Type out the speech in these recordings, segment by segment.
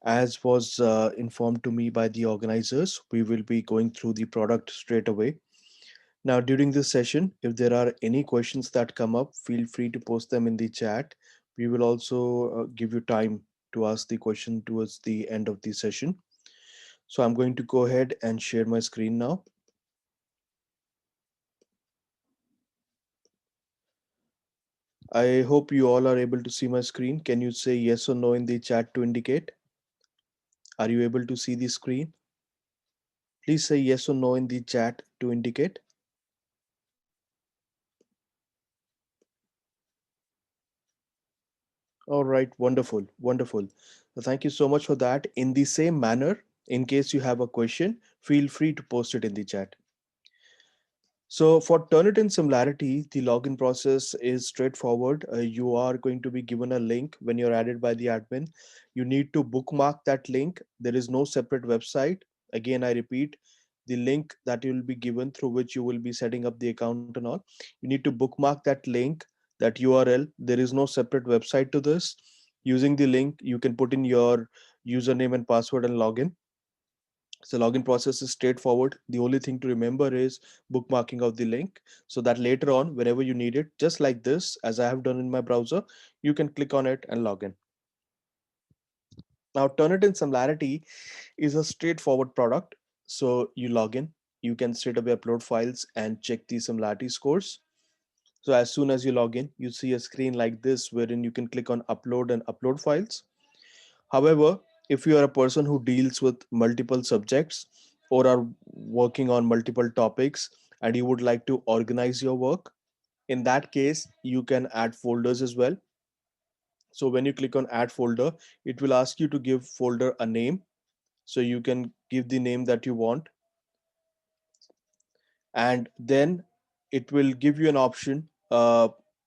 As was informed to me by the organizers, we will be going through the product straight away. Now, during this session, if there are any questions that come up, feel free to post them in the chat. We will also give you time to ask the question towards the end of the session. So I'm going to go ahead and share my screen now. I hope you all are able to see my screen. Can you say yes or no in the chat to indicate? Are you able to see the screen? Please say yes or no in the chat to indicate. All right, wonderful, wonderful. Thank you so much for that. In the same manner, in case you have a question, feel free to post it in the chat. So for Turnitin similarity, the login process is straightforward. You are going to be given a link when you're added by the admin. You need to bookmark that link. There is no separate website. Again, I repeat, the link that you will be given through which you will be setting up the account and all. You need to bookmark that link, that URL. There is no separate website to this. Using the link, you can put in your username and password and login. So login process is straightforward. The only thing to remember is bookmarking of the link so that later on, whenever you need it, just like this, as I have done in my browser, you can click on it and log in. Now, Turnitin Similarity is a straightforward product. So you log in, you can straight away upload files and check the similarity scores. So as soon as you log in, you see a screen like this wherein you can click on upload and upload files. However, if you are a person who deals with multiple subjects or are working on multiple topics and you would like to organize your work, in that case, you can add folders as well. So when you click on add folder, it will ask you to give folder a name. So you can give the name that you want, and then it will give you an option.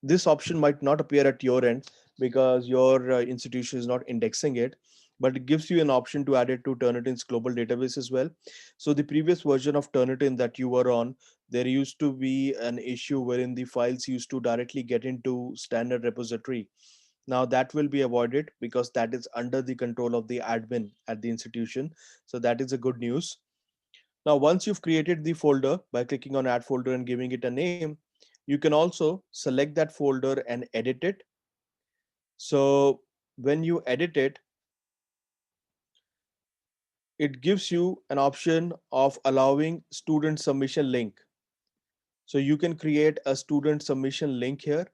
This option might not appear at your end because your institution is not indexing it, but it gives you an option to add it to Turnitin's global database as well. So the previous version of Turnitin that you were on, there used to be an issue wherein the files used to directly get into standard repository. Now that will be avoided because that is under the control of the admin at the institution. So that is a good news. Now, once you've created the folder by clicking on add folder and giving it a name, you can also select that folder and edit it. So when you edit it, it gives you an option of allowing student submission link. So you can create a student submission link here.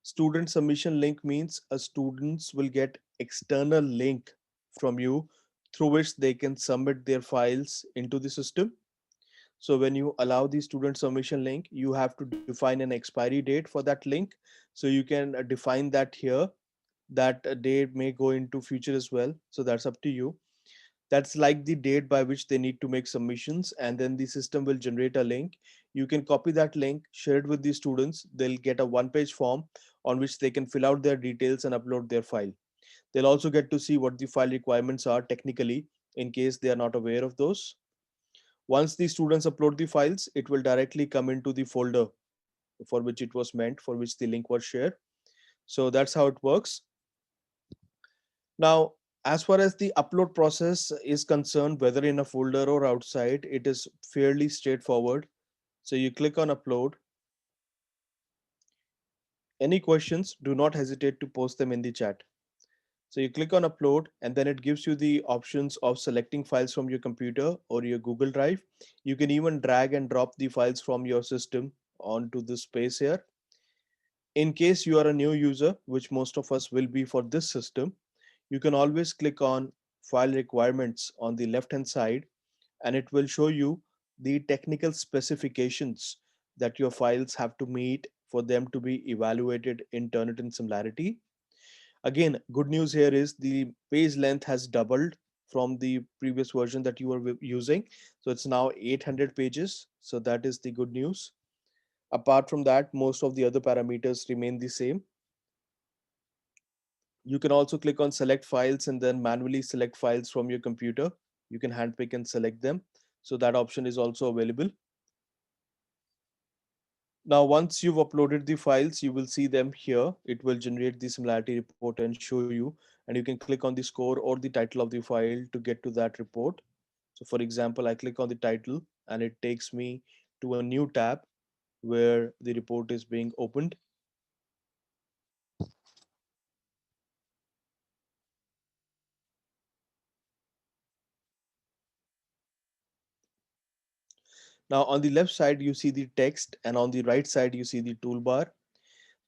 Student submission link means a students will get external link from you through which they can submit their files into the system. So when you allow the student submission link, you have to define an expiry date for that link. So you can define that here. That date may go into future as well. So that's up to you. That's like the date by which they need to make submissions, and then the system will generate a link. You can copy that link, share it with the students. They'll get a one-page form on which they can fill out their details and upload their file. They'll also get to see what the file requirements are technically in case they are not aware of those. Once the students upload the files, it will directly come into the folder for which it was meant, for which the link was shared. So that's how it works. Now, as far as the upload process is concerned, whether in a folder or outside, it is fairly straightforward. So you click on upload. Any questions, do not hesitate to post them in the chat. So you click on upload, and then it gives you the options of selecting files from your computer or your Google Drive. You can even drag and drop the files from your system onto the space here. In case you are a new user, which most of us will be for this system, you can always click on file requirements on the left hand side, and it will show you the technical specifications that your files have to meet for them to be evaluated in Turnitin Similarity. Again, good news here is the page length has doubled from the previous version that you were using. So it's now 800 pages. So that is the good news. Apart from that, most of the other parameters remain the same. You can also click on select files and then manually select files from your computer. You can handpick and select them. So that option is also available. Now, once you've uploaded the files, you will see them here. It will generate the similarity report and show you, and you can click on the score or the title of the file to get to that report. So for example, I click on the title and it takes me to a new tab where the report is being opened. Now on the left side, you see the text, and on the right side, you see the toolbar.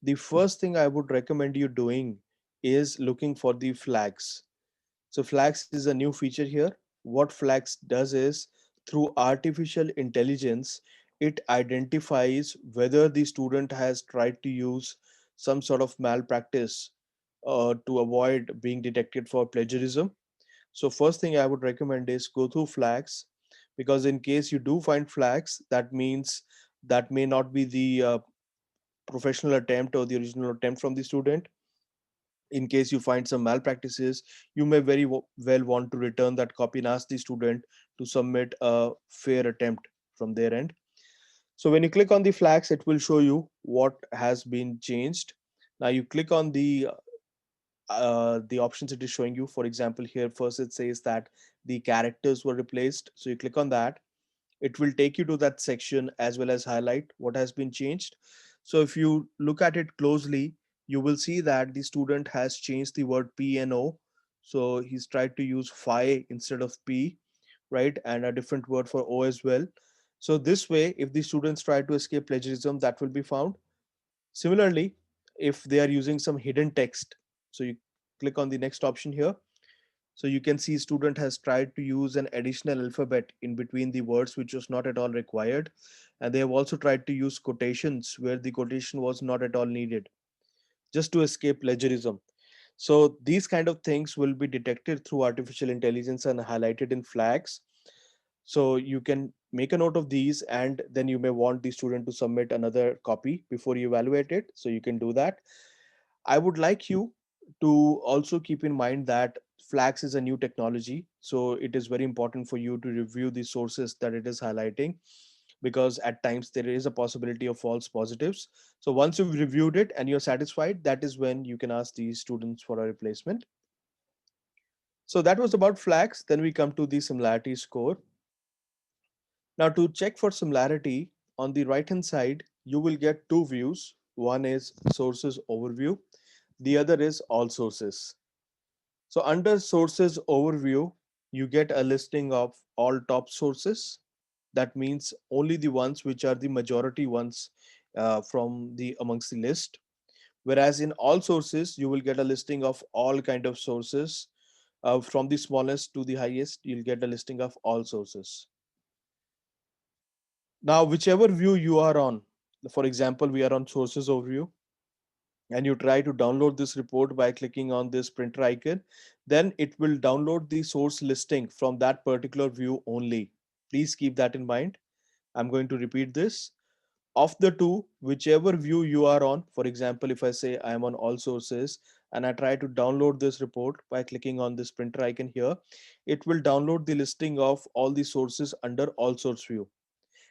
The first thing I would recommend you doing is looking for the flags. So flags is a new feature here. What flags does is, through artificial intelligence, it identifies whether the student has tried to use some sort of malpractice to avoid being detected for plagiarism. So first thing I would recommend is go through flags, because in case you do find flags, that means that may not be the professional attempt or the original attempt from the student. In case you find some malpractices, you may very well want to return that copy and ask the student to submit a fair attempt from their end. So when you click on the flags, it will show you what has been changed. Now you click on the options it is showing you. For example, here first it says that the characters were replaced, so you click on that. It will take you to that section as well as highlight what has been changed. So if you look at it closely, you will see that the student has changed the word p and o. So he's tried to use phi instead of p, right, and a different word for o as well. So this way, if the students try to escape plagiarism, that will be found. Similarly, if they are using some hidden text, so you click on the next option here. So you can see student has tried to use an additional alphabet in between the words, which was not at all required. And they have also tried to use quotations where the quotation was not at all needed, just to escape plagiarism. So these kind of things will be detected through artificial intelligence and highlighted in flags. So you can make a note of these, and then you may want the student to submit another copy before you evaluate it. So you can do that. I would like you to also keep in mind that flags is a new technology. So it is very important for you to review the sources that it is highlighting, because at times there is a possibility of false positives. So once you've reviewed it and you're satisfied, that is when you can ask the students for a replacement. So that was about flags. Then we come to the similarity score. Now to check for similarity, on the right hand side, you will get two views. One is sources overview, the other is all sources. So under sources overview, you get a listing of all top sources. That means only the ones which are the majority ones from the amongst the list. Whereas in all sources, you will get a listing of all kind of sources, from the smallest to the highest. You'll get a listing of all sources. Now, whichever view you are on, for example, we are on sources overview, and you try to download this report by clicking on this printer icon, then it will download the source listing from that particular view only. Please keep that in mind. I'm going to repeat this. Of the two, whichever view you are on, for example, if I say I am on all sources and I try to download this report by clicking on this printer icon here, it will download the listing of all the sources under all source view.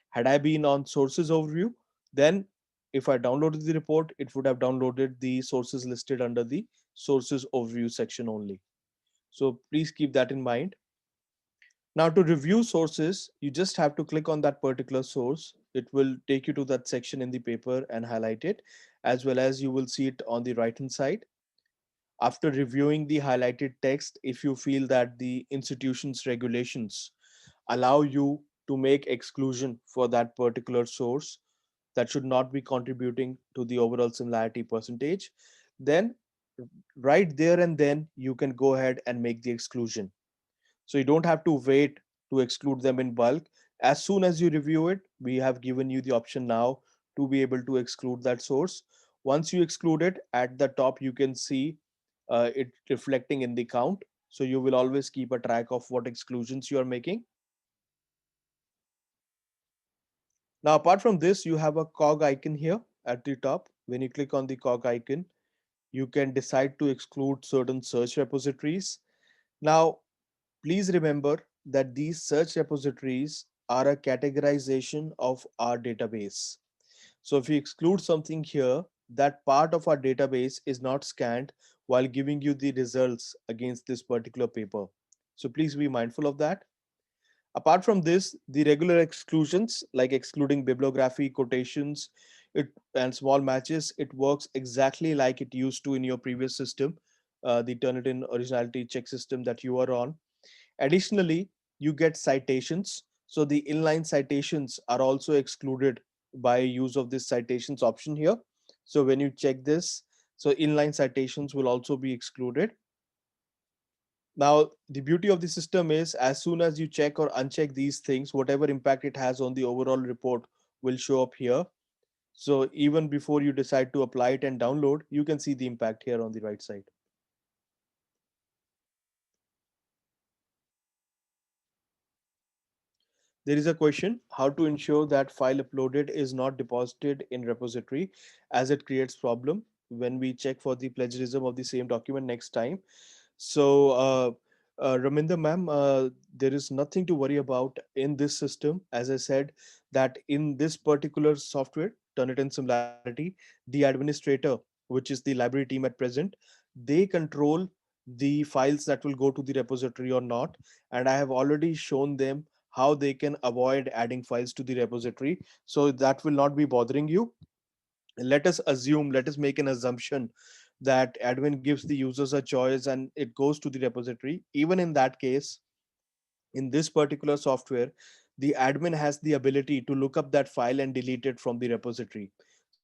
Had I been on sources overview, then if I downloaded the report, it would have downloaded the sources listed under the sources overview section only. So please keep that in mind. Now to review sources, you just have to click on that particular source. It will take you to that section in the paper and highlight it, as well as you will see it on the right hand side. After reviewing the highlighted text, if you feel that the institution's regulations allow you to make exclusion for that particular source that should not be contributing to the overall similarity percentage, then right there and then you can go ahead and make the exclusion. So you don't have to wait to exclude them in bulk. As soon as you review it, we have given you the option now to be able to exclude that source. Once you exclude it, at the top you can see it reflecting in the count. So you will always keep a track of what exclusions you are making. Now, apart from this, you have a cog icon here at the top. When you click on the cog icon, you can decide to exclude certain search repositories. Now, please remember that these search repositories are a categorization of our database. So if we exclude something here, that part of our database is not scanned while giving you the results against this particular paper. So please be mindful of that. Apart from this, the regular exclusions like excluding bibliography, quotations, it, and small matches, it works exactly like it used to in your previous system, the Turnitin originality check system that you are on. Additionally, you get citations. So the inline citations are also excluded by use of this citations option here. So when you check this, so inline citations will also be excluded. Now, the beauty of the system is as soon as you check or uncheck these things, whatever impact it has on the overall report will show up here. So even before you decide to apply it and download, you can see the impact here on the right side. There is a question how to ensure that file uploaded is not deposited in repository as it creates problem when we check for the plagiarism of the same document next time. So, Raminder ma'am, there is nothing to worry about in this system. As I said, that in this particular software, Turnitin Similarity, the administrator, which is the library team at present, they control the files that will go to the repository or not. And I have already shown them how they can avoid adding files to the repository. So that will not be bothering you. Let us make an assumption that admin gives the users a choice and it goes to the repository. Even in that case, in this particular software, the admin has the ability to look up that file and delete it from the repository.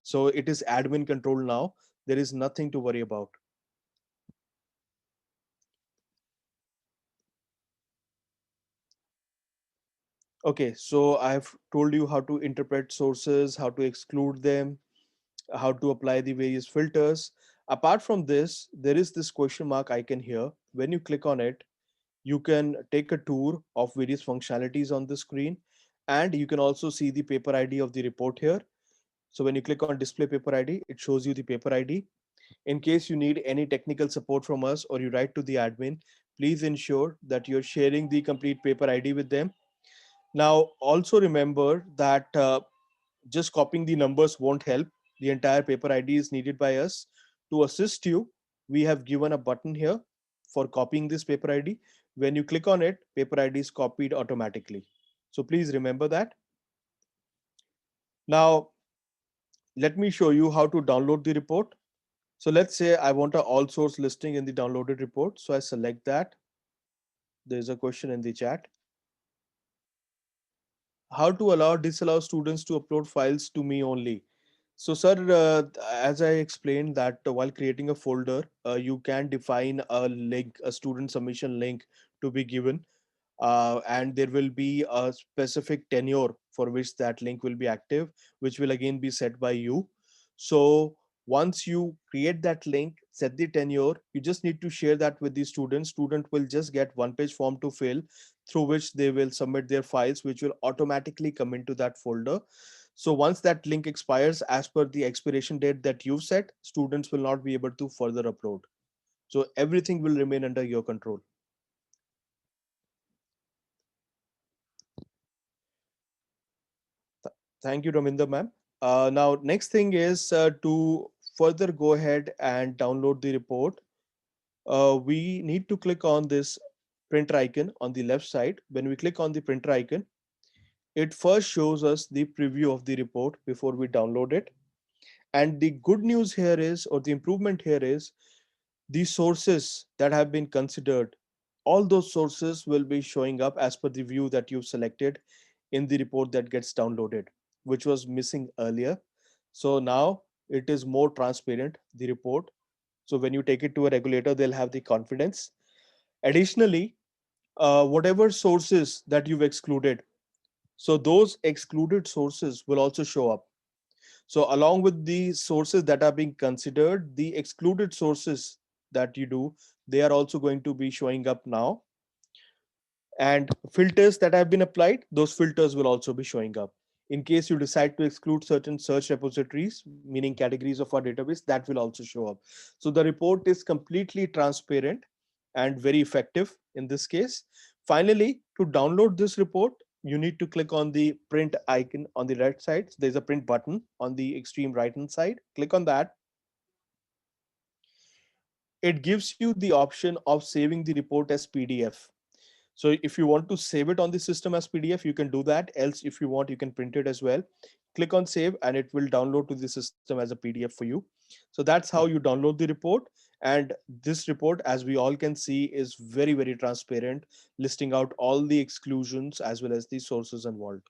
So it is admin control now. There is nothing to worry about. Okay, so I've told you how to interpret sources, how to exclude them, how to apply the various filters. Apart from this, there is this question mark icon here. When you click on it, you can take a tour of various functionalities on the screen, and you can also see the paper ID of the report here. So when you click on display paper ID, it shows you the paper ID. In case you need any technical support from us or you write to the admin, please ensure that you're sharing the complete paper ID with them. Now, also remember that just copying the numbers won't help. The entire paper ID is needed by us. To assist you, we have given a button here for copying this paper ID. When you click on it, paper ID is copied automatically. So please remember that. Now, let me show you how to download the report. So let's say I want a all source listing in the downloaded report. So I select that. There's a question in the chat. How to disallow students to upload files to me only. So, sir, as I explained that while creating a folder, you can define a link, a student submission link to be given, and there will be a specific tenure for which that link will be active, which will again be set by you. So once you create that link, set the tenure, you just need to share that with the student. Student will just get one page form to fill through which they will submit their files, which will automatically come into that folder. So once that link expires as per the expiration date that you've set, students will not be able to further upload. So everything will remain under your control. Thank you, Raminda ma'am. Now, next thing is to further go ahead and download the report. We need to click on this printer icon on the left side. When we click on the printer icon, it first shows us the preview of the report before we download it. And the good news here is, or the improvement here is, the sources that have been considered, all those sources will be showing up as per the view that you've selected in the report that gets downloaded, which was missing earlier. So now it is more transparent, the report. So when you take it to a regulator, they'll have the confidence. Additionally, whatever sources that you've excluded, so those excluded sources will also show up. So along with the sources that are being considered, the excluded sources that you do, they are also going to be showing up now. And filters that have been applied, those filters will also be showing up. In case you decide to exclude certain search repositories, meaning categories of our database, that will also show up. So the report is completely transparent and very effective in this case. Finally, to download this report, you need to click on the print icon on the right side. There's a print button on the extreme right hand side. Click on that. It gives you the option of saving the report as PDF. So if you want to save it on the system as PDF, you can do that. Else, if you want, you can print it as well. Click on save and it will download to the system as a PDF for you. So that's how you download the report. And this report, as we all can see, is very, very transparent, listing out all the exclusions as well as the sources involved.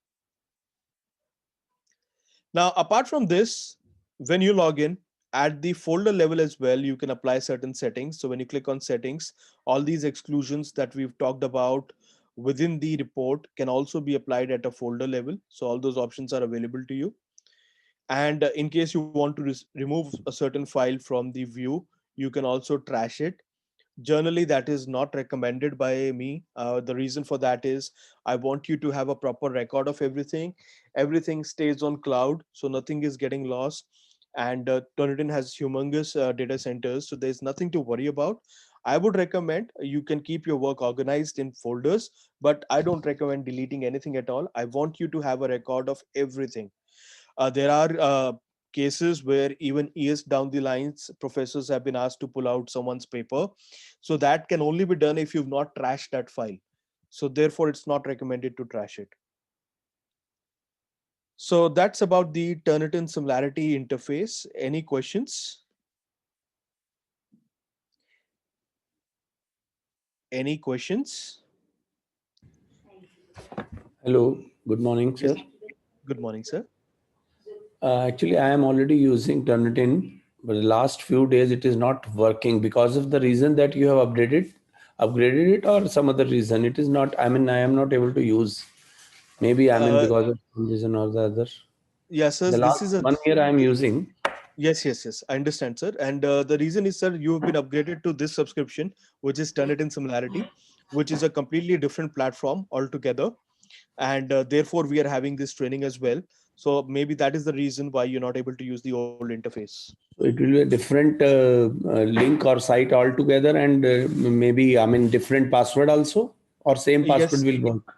Now, apart from this, when you log in at the folder level as well, you can apply certain settings. So when you click on settings, all these exclusions that we've talked about within the report can also be applied at a folder level. So all those options are available to you. And in case you want to remove a certain file from the view, you can also trash it. Generally, that is not recommended by me. The reason for that is I want you to have a proper record of everything. Everything stays on cloud, so nothing is getting lost. And Turnitin has humongous data centers, so there's nothing to worry about. I would recommend you can keep your work organized in folders, but I don't recommend deleting anything at all. I want you to have a record of everything. There are cases where even years down the lines, professors have been asked to pull out someone's paper. So that can only be done if you've not trashed that file. So therefore, it's not recommended to trash it. So that's about the Turnitin similarity interface. Any questions? Any questions? Hello, good morning, Yes. sir. Good morning, sir. Actually, I am already using Turnitin, but the last few days it is not working because of the reason that you have upgraded it, or some other reason. It is not. I mean, I am not able to use. Maybe I mean Uh, because of some reason or the other. yes, sir. The This last is a 1 year I am using. Yes, yes, yes. I understand, sir. And the reason is, sir, you have been upgraded to this subscription, which is Turnitin Similarity, which is a completely different platform altogether. And therefore, we are having this training as well. So maybe that is the reason why you're not able to use the old interface. So it will be a different link or site altogether, and maybe I mean different password also, or same password Yes, will work.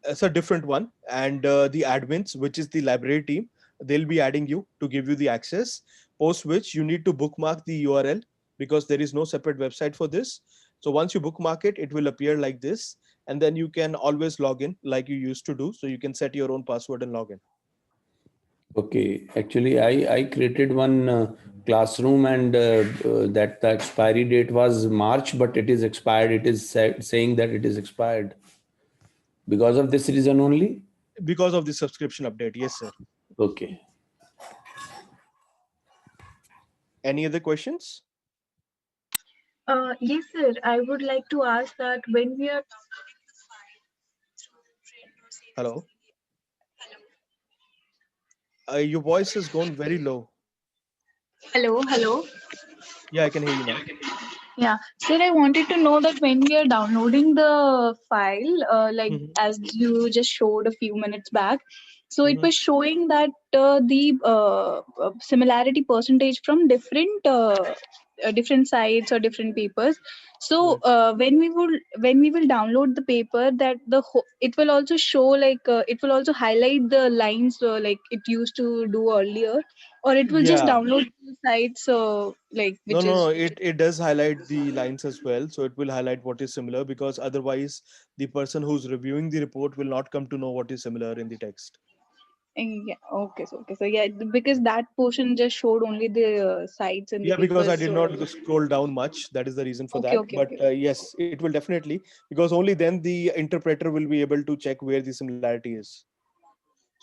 it's a different one. And the admins, which is the library team, they'll be adding you to give you the access, post which you need to bookmark the URL because there is no separate website for this. So once you bookmark it, it will appear like this. And then you can always log in like you used to do. So you can set your own password and log in. Okay, actually, I created one classroom, and that the expiry date was March, but it is expired. It is saying that it is expired because of this reason only. Because of the subscription update. Yes, sir. Okay. Any other questions? Yes, sir. I would like to ask that when we are Hello. Your voice has gone very low. hello, hello. Yeah, I can hear you now. Yeah, sir, I wanted to know that when we are downloading the file, like Mhm, as you just showed a few minutes back, so it mhm. was showing that the similarity percentage from different sites or different papers. So Right. when we will download the paper, that it will also show like it will also highlight the lines like it used to do earlier, or it will just Yeah. download the sites like No, which no, no. is. It does highlight the lines as well. So it will highlight what is similar because otherwise the person who's reviewing the report will not come to know what is similar in the text. Yeah, okay, so yeah, because that portion just showed only the sites and the Yeah, because I papers. did So not scroll down much. That is the reason for okay, that. okay, But okay, yes, it will definitely, because only then the interpreter will be able to check where the similarity is.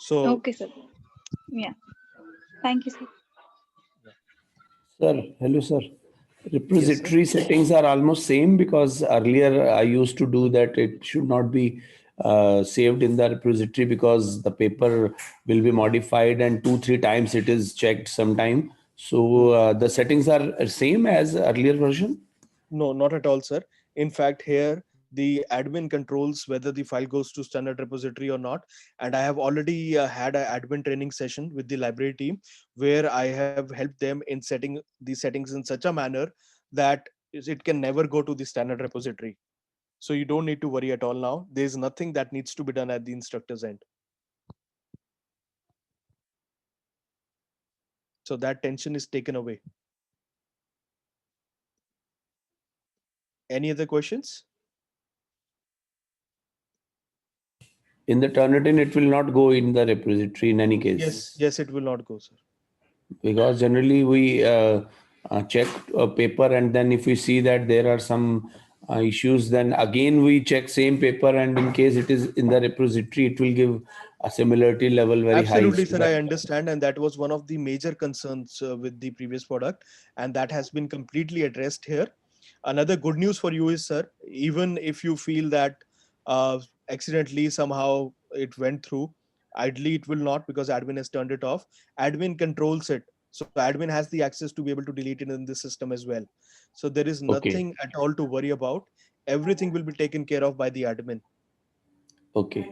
So, okay, sir. Yeah, thank you, sir. yeah. Sir, hello, sir. Yes, sir. Repository settings are almost same because earlier I used to do that. It should not be saved in the repository because the paper will be modified and 2 3 times it is checked sometime. So Hmm. the settings are same as earlier version. No, not at all, sir. In fact, here the admin controls whether the file goes to standard repository or not. And I have already had an admin training session with the library team where I have helped them in setting the settings in such a manner that it can never go to the standard repository. So you don't need to worry at all now. There's nothing that needs to be done at the instructor's end. So that tension is taken away. Any other questions? In the Turnitin, it will not go in the repository in any case. Yes, it will not go, sir. Because generally we check a paper, and then if we see that there are some issues, then again we check same paper, and in case it is in the repository, it will give a similarity level very high. Absolutely, sir. I understand, and that was one of the major concerns with the previous product, and that has been completely addressed here. Another good news for you is, sir, even if you feel that accidentally somehow it went through, ideally it will not, because admin has turned it off. Admin controls it, so admin has the access to be able to delete it in the system as well. So there is nothing at all to worry about. Everything will be taken care of by the admin. Okay,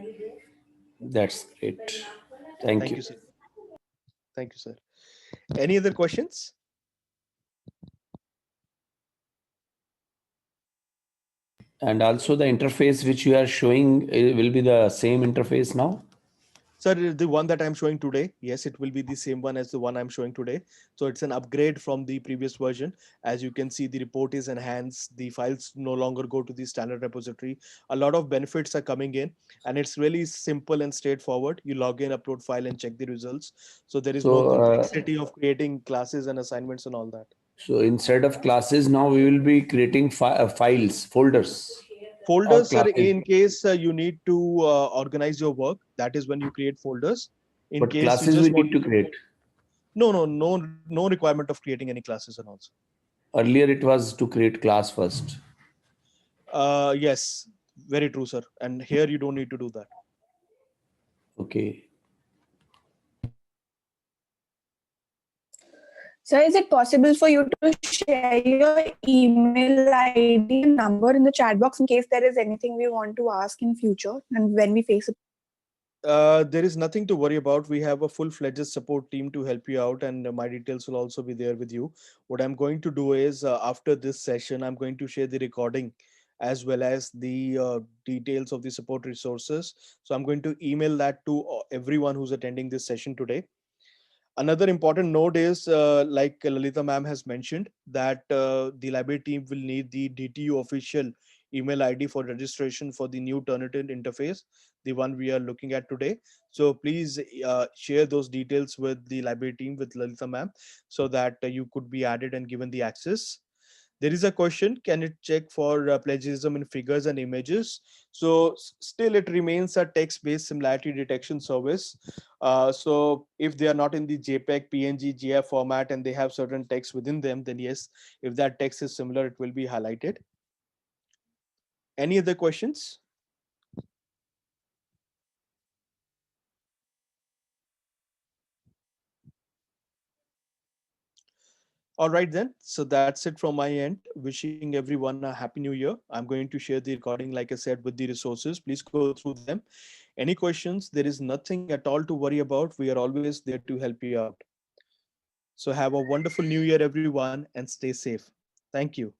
that's great. Thank you. Sir. Thank you, sir. Any other questions? And also the interface which you are showing will be the same interface now? Sir, the one that I'm showing today, yes, it will be the same one as the one I'm showing today. So it's an upgrade from the previous version. As you can see, the report is enhanced. The files no longer go to the standard repository. A lot of benefits are coming in, and it's really simple and straightforward. You log in, upload file, and check the results. So there is no complexity of creating classes and assignments and all that. So instead of classes, now we will be creating files, folders. Folders, sir, in case you need to organize your work, that is when you create folders. In but case classes you just we need to create. No requirement of creating any classes and also. Earlier it was to create class first. Yes, very true, sir. And here you don't need to do that. Okay. So is it possible for you to share your email ID and number in the chat box in case there is anything we want to ask in future and when we face it? There is nothing to worry about. We have a full-fledged support team to help you out, and my details will also be there with you. What I'm going to do is, after this session, I'm going to share the recording as well as the details of the support resources. So I'm going to email that to everyone who's attending this session today. Another important note is, like Lalita ma'am has mentioned, that the library team will need the DTU official email ID for registration for the new Turnitin interface, the one we are looking at today. So please share those details with the library team, with Lalita ma'am, so that you could be added and given the access. There is a question, can it check for plagiarism in figures and images? So still it remains a text-based similarity detection service. So if they are not in the JPEG, PNG, GIF format and they have certain text within them, then yes, if that text is similar, it will be highlighted. Any other questions? All right then. So that's it from my end. Wishing everyone a happy new year. I'm going to share the recording, like I said, with the resources. Please go through them. Any questions? There is nothing at all to worry about. We are always there to help you out. So have a wonderful new year, everyone, and stay safe. Thank you.